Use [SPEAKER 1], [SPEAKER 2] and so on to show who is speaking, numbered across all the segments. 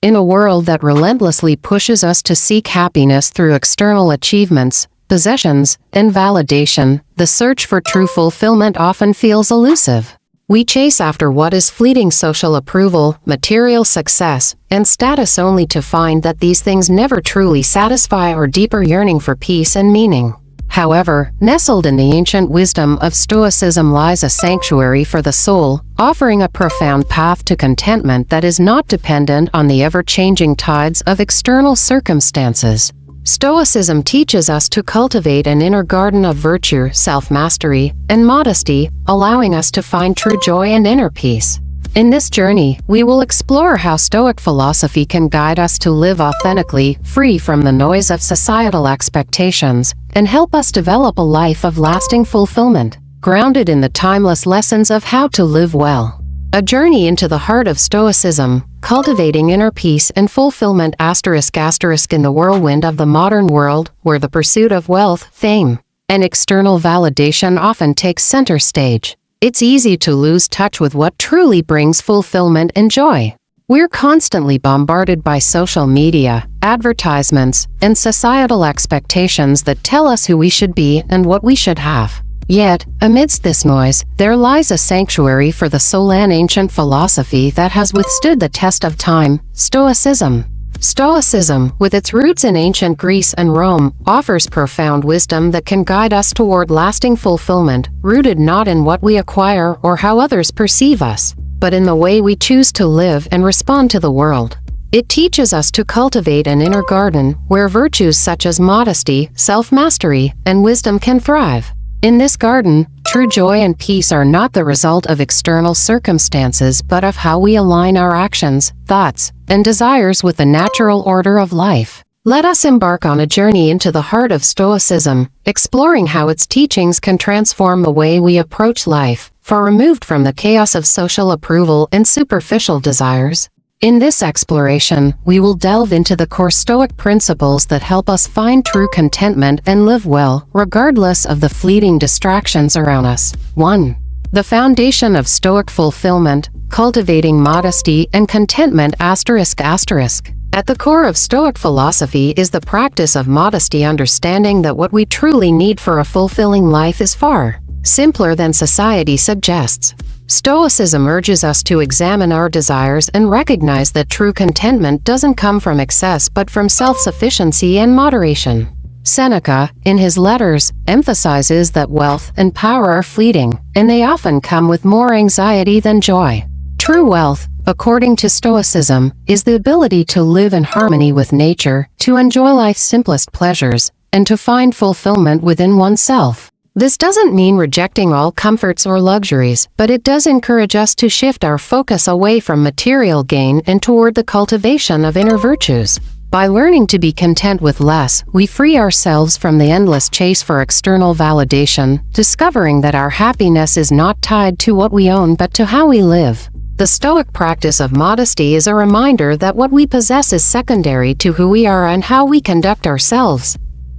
[SPEAKER 1] In a world that relentlessly pushes us to seek happiness through external achievements, possessions, and validation, the search for true fulfillment often feels elusive. We chase after what is fleeting: social approval, material success, and status, only to find that these things never truly satisfy our deeper yearning for peace and meaning. However, nestled in the ancient wisdom of Stoicism lies a sanctuary for the soul, offering a profound path to contentment that is not dependent on the ever-changing tides of external circumstances. Stoicism teaches us to cultivate an inner garden of virtue, self-mastery, and modesty, allowing us to find true joy and inner peace. In this journey, we will explore how Stoic philosophy can guide us to live authentically, free from the noise of societal expectations, and help us develop a life of lasting fulfillment, grounded in the timeless lessons of how to live well. A journey into the heart of Stoicism, cultivating inner peace and fulfillment **** in the whirlwind of the modern world, where the pursuit of wealth, fame, and external validation often takes center stage. It's easy to lose touch with what truly brings fulfillment and joy. We're constantly bombarded by social media, advertisements, and societal expectations that tell us who we should be and what we should have. Yet, amidst this noise, there lies a sanctuary for the soul, an ancient philosophy that has withstood the test of time: Stoicism. Stoicism, with its roots in ancient Greece and Rome, offers profound wisdom that can guide us toward lasting fulfillment, rooted not in what we acquire or how others perceive us, but in the way we choose to live and respond to the world. It teaches us to cultivate an inner garden, where virtues such as modesty, self-mastery, and wisdom can thrive. In this garden, true joy and peace are not the result of external circumstances but of how we align our actions, thoughts, and desires with the natural order of life. Let us embark on a journey into the heart of Stoicism, exploring how its teachings can transform the way we approach life, far removed from the chaos of social approval and superficial desires. In this exploration, we will delve into the core Stoic principles that help us find true contentment and live well, regardless of the fleeting distractions around us. 1. The foundation of Stoic fulfillment: cultivating modesty and contentment ****. At the core of Stoic philosophy is the practice of modesty, understanding that what we truly need for a fulfilling life is far simpler than society suggests. Stoicism urges us to examine our desires and recognize that true contentment doesn't come from excess but from self-sufficiency and moderation. Seneca, in his letters, emphasizes that wealth and power are fleeting, and they often come with more anxiety than joy. True wealth, according to Stoicism, is the ability to live in harmony with nature, to enjoy life's simplest pleasures, and to find fulfillment within oneself. This doesn't mean rejecting all comforts or luxuries, but it does encourage us to shift our focus away from material gain and toward the cultivation of inner virtues. By learning to be content with less, we free ourselves from the endless chase for external validation, discovering that our happiness is not tied to what we own but to how we live. The Stoic practice of modesty is a reminder that what we possess is secondary to who we are and how we conduct ourselves.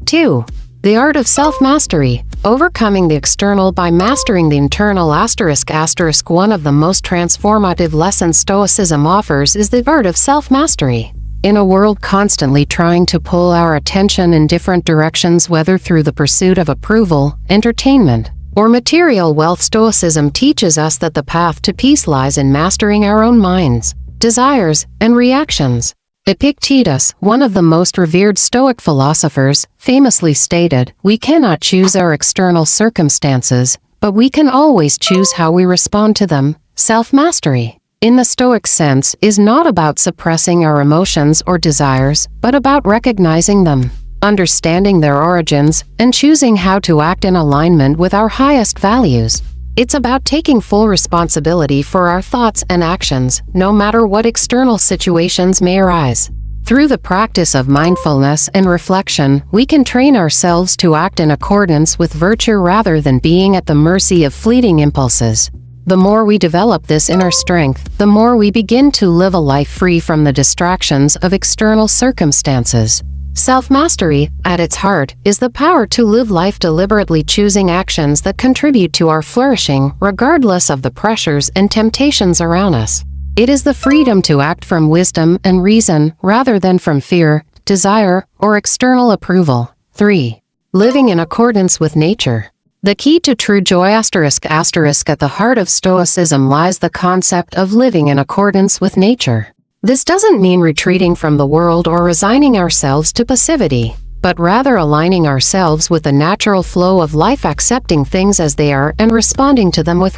[SPEAKER 1] 2. The art of self-mastery: overcoming the external by mastering the internal ****. One of the most transformative lessons Stoicism offers is the art of self-mastery. In a world constantly trying to pull our attention in different directions, whether through the pursuit of approval, entertainment, or material wealth, Stoicism teaches us that the path to peace lies in mastering our own minds, desires, and reactions. Epictetus, one of the most revered Stoic philosophers, famously stated, "We cannot choose our external circumstances, but we can always choose how we respond to them." Self-mastery, in the Stoic sense, is not about suppressing our emotions or desires, but about recognizing them, understanding their origins, and choosing how to act in alignment with our highest values. It's about taking full responsibility for our thoughts and actions, no matter what external situations may arise. Through the practice of mindfulness and reflection, we can train ourselves to act in accordance with virtue rather than being at the mercy of fleeting impulses. The more we develop this inner strength, the more we begin to live a life free from the distractions of external circumstances. Self-mastery, at its heart, is the power to live life deliberately, choosing actions that contribute to our flourishing, regardless of the pressures and temptations around us. It is the freedom to act from wisdom and reason rather than from fear, desire, or external approval. 3. Living in accordance with nature. The key to true joy **** at the heart of Stoicism lies the concept of living in accordance with nature. This doesn't mean retreating from the world or resigning ourselves to passivity, but rather aligning ourselves with the natural flow of life, accepting things as they are and responding to them with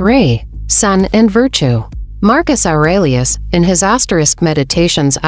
[SPEAKER 1] sun, and virtue. Marcus Aurelius, in his Meditations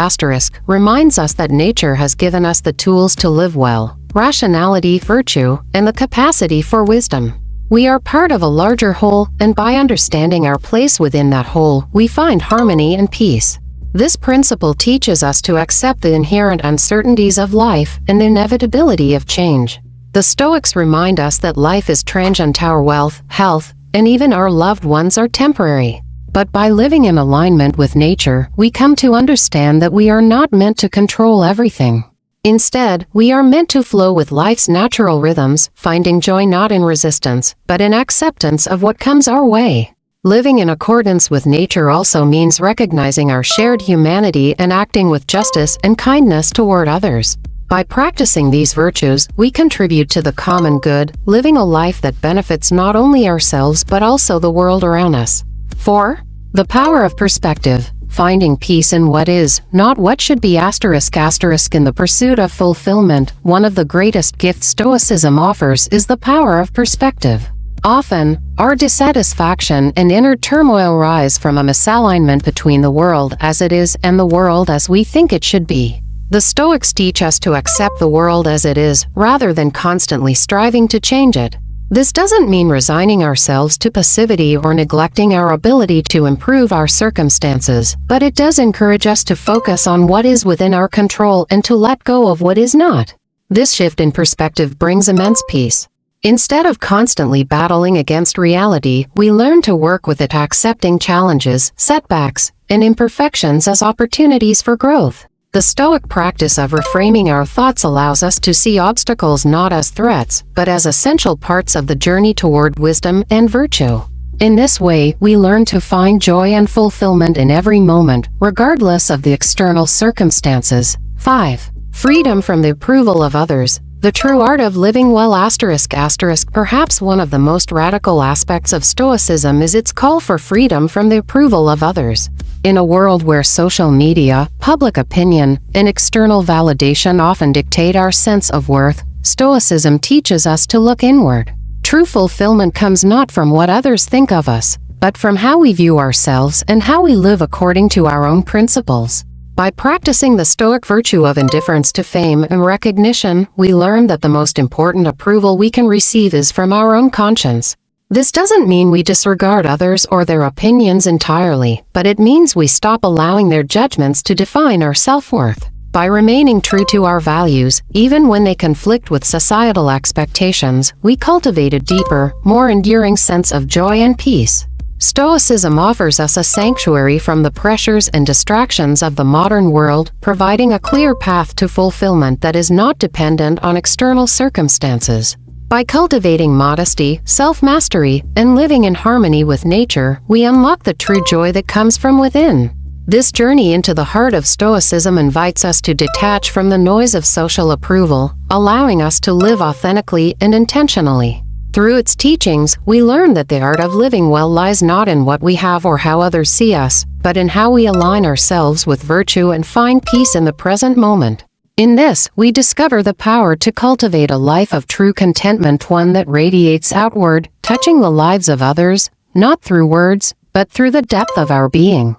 [SPEAKER 1] reminds us that nature has given us the tools to live well, rationality, virtue, and the capacity for wisdom. We are part of a larger whole, and by understanding our place within that whole, we find harmony and peace. This principle teaches us to accept the inherent uncertainties of life and the inevitability of change. The Stoics remind us that life is transient, our wealth, health, and even our loved ones are temporary. But by living in alignment with nature, we come to understand that we are not meant to control everything. Instead, we are meant to flow with life's natural rhythms, finding joy not in resistance, but in acceptance of what comes our way. Living in accordance with nature also means recognizing our shared humanity and acting with justice and kindness toward others. By practicing these virtues, we contribute to the common good, living a life that benefits not only ourselves but also the world around us. 4. The power of perspective. Finding peace in what is, not what should be ***. In the pursuit of fulfillment, one of the greatest gifts Stoicism offers is the power of perspective. Often, our dissatisfaction and inner turmoil rise from a misalignment between the world as it is and the world as we think it should be. The Stoics teach us to accept the world as it is, rather than constantly striving to change it. This doesn't mean resigning ourselves to passivity or neglecting our ability to improve our circumstances, but it does encourage us to focus on what is within our control and to let go of what is not. This shift in perspective brings immense peace. Instead of constantly battling against reality, we learn to work with it, accepting challenges, setbacks, and imperfections as opportunities for growth. The Stoic practice of reframing our thoughts allows us to see obstacles not as threats, but as essential parts of the journey toward wisdom and virtue. In this way, we learn to find joy and fulfillment in every moment, regardless of the external circumstances. 5. Freedom from the approval of others. The true art of living well ***. Perhaps one of the most radical aspects of Stoicism is its call for freedom from the approval of others. In a world where social media, public opinion, and external validation often dictate our sense of worth, Stoicism teaches us to look inward. True fulfillment comes not from what others think of us, but from how we view ourselves and how we live according to our own principles. By practicing the Stoic virtue of indifference to fame and recognition, we learn that the most important approval we can receive is from our own conscience. This doesn't mean we disregard others or their opinions entirely, but it means we stop allowing their judgments to define our self-worth. By remaining true to our values, even when they conflict with societal expectations, we cultivate a deeper, more enduring sense of joy and peace. Stoicism offers us a sanctuary from the pressures and distractions of the modern world, providing a clear path to fulfillment that is not dependent on external circumstances. By cultivating modesty, self-mastery, and living in harmony with nature, we unlock the true joy that comes from within. This journey into the heart of Stoicism invites us to detach from the noise of social approval, allowing us to live authentically and intentionally. Through its teachings, we learn that the art of living well lies not in what we have or how others see us, but in how we align ourselves with virtue and find peace in the present moment. In this, we discover the power to cultivate a life of true contentment, one that radiates outward, touching the lives of others, not through words, but through the depth of our being.